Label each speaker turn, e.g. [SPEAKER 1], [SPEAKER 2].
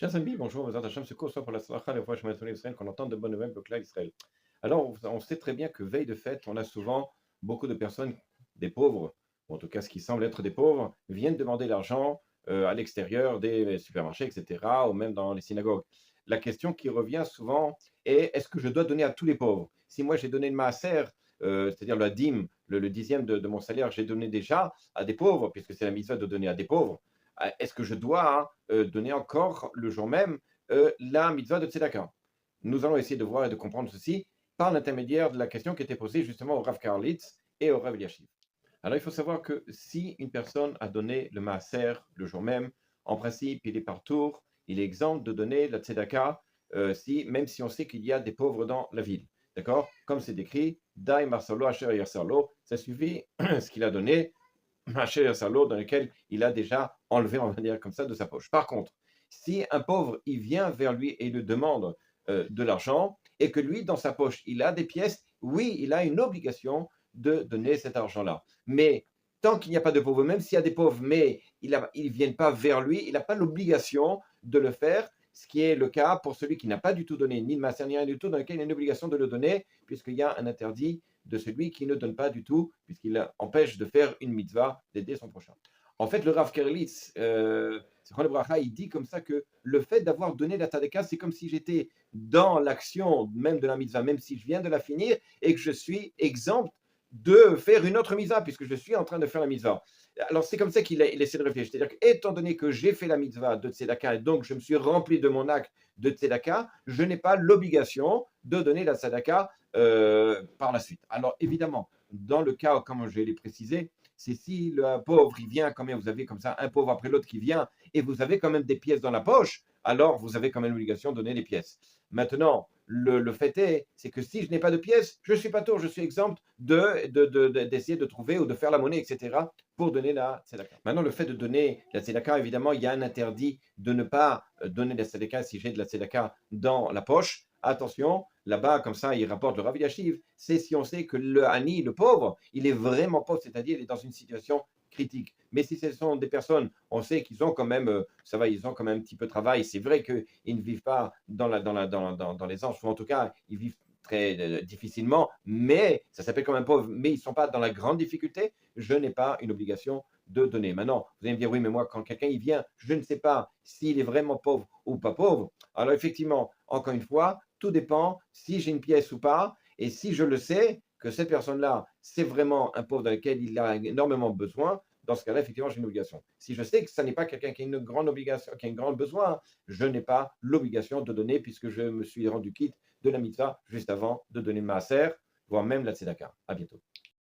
[SPEAKER 1] Chers amis, bonjour, Bezat Hashem, ce cours soit pour la Salacha, les fois Israël, qu'on entende de bonnes nouvelles pour Israël. Alors, on sait très bien que veille de fête, on a souvent beaucoup de personnes, des pauvres, ou en tout cas ce qui semble être des pauvres, viennent demander l'argent à l'extérieur des supermarchés, etc., ou même dans les synagogues. La question qui revient souvent est est-ce que je dois donner à tous les pauvres? Si moi j'ai donné le maaser, c'est-à-dire la dîme, le dixième de mon salaire, j'ai donné déjà à des pauvres, puisque c'est la mitzvah de donner à des pauvres, est-ce que je dois donner encore le jour même la mitzvah de Tzedaka? Nous allons essayer de voir et de comprendre ceci par l'intermédiaire de la question qui était posée justement au Rav Karlitz et au Rav Eliashiv. Alors il faut savoir que si une personne a donné le maaser le jour même, en principe il est par tour, il est exempt de donner la tzedaka, même si on sait qu'il y a des pauvres dans la ville. D'accord? Comme c'est décrit, Dai Marsalo Asher Yarsalo, ça suffit ce qu'il a donné, Hacher Salo, dans lequel il a déjà enlevé, on va dire comme ça, de sa poche. Par contre, si un pauvre, il vient vers lui et lui demande de l'argent, et que lui, dans sa poche, il a des pièces, oui, il a une obligation de donner cet argent-là. Mais tant qu'il n'y a pas de pauvres, même s'il y a des pauvres, mais ils ne viennent pas vers lui, il n'a pas l'obligation de le faire, ce qui est le cas pour celui qui n'a pas du tout donné, ni de masse, ni rien du tout, dans lequel il a une obligation de le donner, puisqu'il y a un interdit de celui qui ne donne pas du tout, puisqu'il empêche de faire une mitzvah, d'aider son prochain. En fait, le Rav Kerlitz, il dit comme ça que le fait d'avoir donné la tzedaka, c'est comme si j'étais dans l'action même de la mitzvah, même si je viens de la finir et que je suis exempt de faire une autre mitzvah, puisque je suis en train de faire la mitzvah. Alors, c'est comme ça qu'il essaie de réfléchir. C'est-à-dire qu'étant donné que j'ai fait la mitzvah de tzedaka, et donc je me suis rempli de mon acte de tzedaka, je n'ai pas l'obligation de donner la tzedaka par la suite. Alors, évidemment, dans le cas, comme je l'ai précisé, c'est si le pauvre, il vient, quand même, vous avez comme ça un pauvre après l'autre qui vient, et vous avez quand même des pièces dans la poche, alors vous avez quand même l'obligation de donner les pièces. Maintenant, le fait est, c'est que si je n'ai pas de pièces, je suis pas tort, je suis exempt d'essayer de trouver ou de faire la monnaie, etc., pour donner la tzedaka. Maintenant, le fait de donner la tzedaka, évidemment, il y a un interdit de ne pas donner la tzedaka si j'ai de la tzedaka dans la poche. Attention, là-bas, comme ça, il rapporte le Rav Yashiv, c'est si on sait que le Hani, le pauvre, il est vraiment pauvre, c'est-à-dire il est dans une situation critique. Mais si ce sont des personnes, on sait qu'ils ont quand même, ça va, ils ont quand même un petit peu de travail. C'est vrai qu'ils ne vivent pas dans les anges, ou en tout cas, ils vivent très difficilement, mais ça s'appelle quand même pauvre, mais ils ne sont pas dans la grande difficulté. Je n'ai pas une obligation de donner. Maintenant, vous allez me dire, oui, mais moi, quand quelqu'un il vient, je ne sais pas s'il est vraiment pauvre ou pas pauvre. Alors, effectivement, encore une fois, tout dépend si j'ai une pièce ou pas, et si je le sais que cette personne-là, c'est vraiment un pauvre dans lequel il a énormément besoin, dans ce cas-là, effectivement, j'ai une obligation. Si je sais que ce n'est pas quelqu'un qui a une grande obligation, qui a un grand besoin, je n'ai pas l'obligation de donner puisque je me suis rendu quitte de la mitzvah juste avant de donner le maaser, voire même la tzedaka. À bientôt.